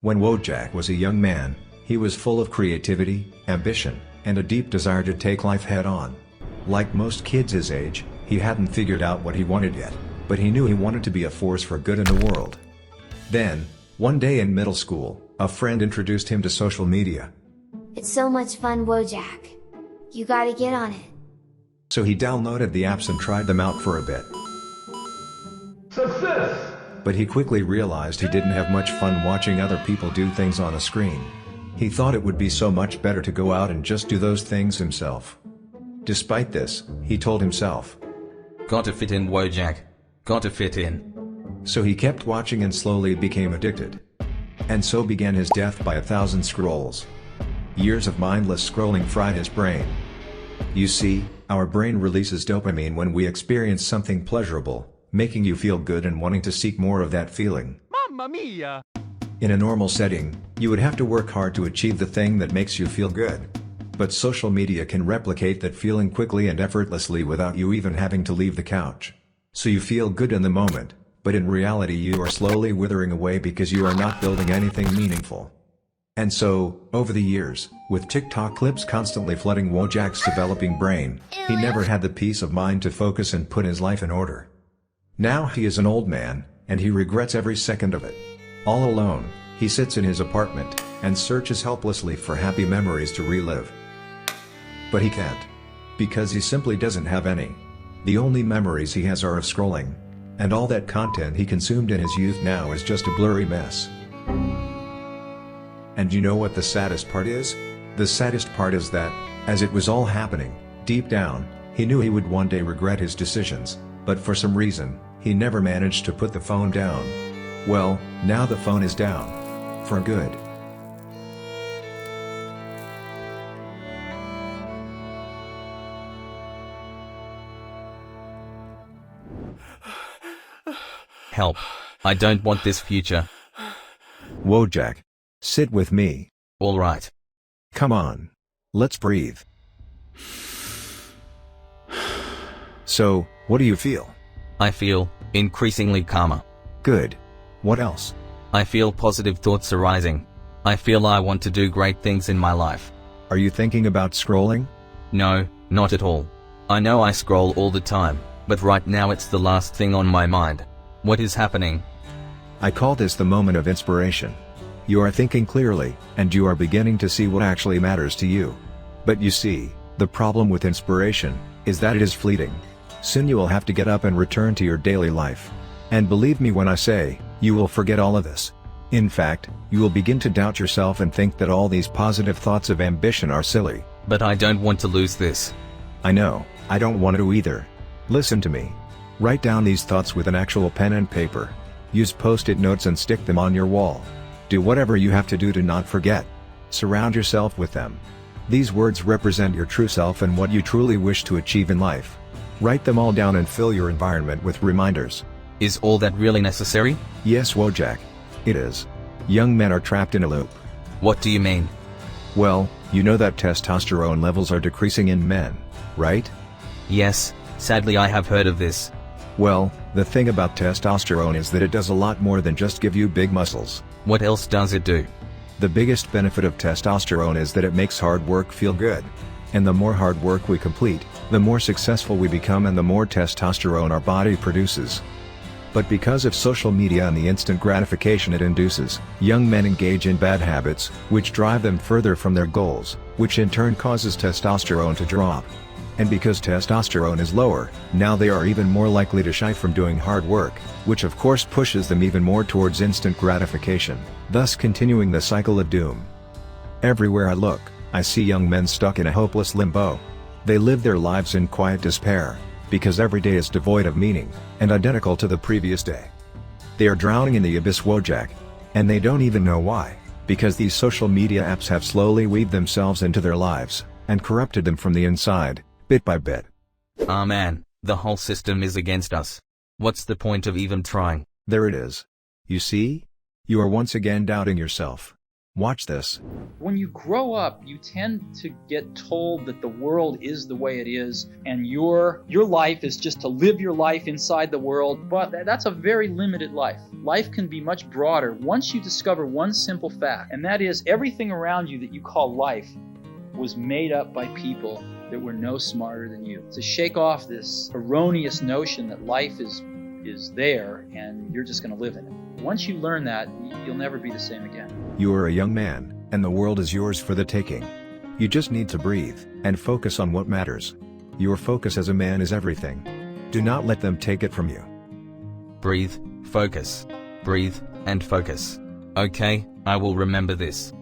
When Wojak was a young man, he was full of creativity, ambition, and a deep desire to take life head-on. Like most kids his age, he hadn't figured out what he wanted yet, but he knew he wanted to be a force for good in the world. Then, one day in middle school, a friend introduced him to social media. It's so much fun, Wojak. You gotta get on it. So he downloaded the apps and tried them out for a bit. Success! But he quickly realized he didn't have much fun watching other people do things on a screen. He thought it would be so much better to go out and just do those things himself. Despite this, he told himself, "Gotta fit in, Wojak. Gotta fit in." So he kept watching and slowly became addicted. And so began his death by 1,000 scrolls. Years of mindless scrolling fried his brain. You see, our brain releases dopamine when we experience something pleasurable, making you feel good and wanting to seek more of that feeling. Mamma mia! In a normal setting, you would have to work hard to achieve the thing that makes you feel good. But social media can replicate that feeling quickly and effortlessly without you even having to leave the couch. So you feel good in the moment, but in reality you are slowly withering away because you are not building anything meaningful. And so, over the years, with TikTok clips constantly flooding Wojak's developing brain, he never had the peace of mind to focus and put his life in order. Now he is an old man, and he regrets every second of it. All alone, he sits in his apartment, and searches helplessly for happy memories to relive. But he can't. Because he simply doesn't have any. The only memories he has are of scrolling. And all that content he consumed in his youth now is just a blurry mess. And you know what the saddest part is? The saddest part is that, as it was all happening, deep down, he knew he would one day regret his decisions, but for some reason, he never managed to put the phone down. Well, now the phone is down. For good. Help. I don't want this future. Wojak. Sit with me. Alright. Come on. Let's breathe. So, what do you feel? I feel increasingly calmer. Good. What else? I feel positive thoughts arising. I feel I want to do great things in my life. Are you thinking about scrolling? No, not at all. I know I scroll all the time, but right now it's the last thing on my mind. What is happening? I call this the moment of inspiration. You are thinking clearly, and you are beginning to see what actually matters to you. But you see, the problem with inspiration is that it is fleeting. Soon you will have to get up and return to your daily life. And believe me when I say, you will forget all of this. In fact, you will begin to doubt yourself and think that all these positive thoughts of ambition are silly. But I don't want to lose this. I know, I don't want to either. Listen to me. Write down these thoughts with an actual pen and paper. Use post-it notes and stick them on your wall. Do whatever you have to do to not forget. Surround yourself with them. These words represent your true self and what you truly wish to achieve in life. Write them all down and fill your environment with reminders. Is all that really necessary? Yes, Wojak. It is. Young men are trapped in a loop. What do you mean? Well, you know that testosterone levels are decreasing in men, right? Yes, sadly I have heard of this. Well, the thing about testosterone is that it does a lot more than just give you big muscles. What else does it do? The biggest benefit of testosterone is that it makes hard work feel good. And the more hard work we complete, the more successful we become and the more testosterone our body produces. But because of social media and the instant gratification it induces, young men engage in bad habits, which drive them further from their goals, which in turn causes testosterone to drop. And because testosterone is lower, now they are even more likely to shy from doing hard work, which of course pushes them even more towards instant gratification, thus continuing the cycle of doom. Everywhere I look, I see young men stuck in a hopeless limbo. They live their lives in quiet despair, because every day is devoid of meaning, and identical to the previous day. They are drowning in the abyss, Wojak. And they don't even know why, because these social media apps have slowly weaved themselves into their lives, and corrupted them from the inside, bit by bit. Ah man, the whole system is against us. What's the point of even trying? There it is. You see? You are once again doubting yourself. Watch this. When you grow up, you tend to get told that the world is the way it is, and your life is just to live your life inside the world, but that's a very limited life. Life can be much broader once you discover one simple fact, and that is everything around you that you call life was made up by people that were no smarter than you. To shake off this erroneous notion that life is there and you're just going to live in it. Once you learn that, you'll never be the same again. You are a young man, and the world is yours for the taking. You just need to breathe, and focus on what matters. Your focus as a man is everything. Do not let them take it from you. Breathe, focus. Breathe, and focus. Okay, I will remember this.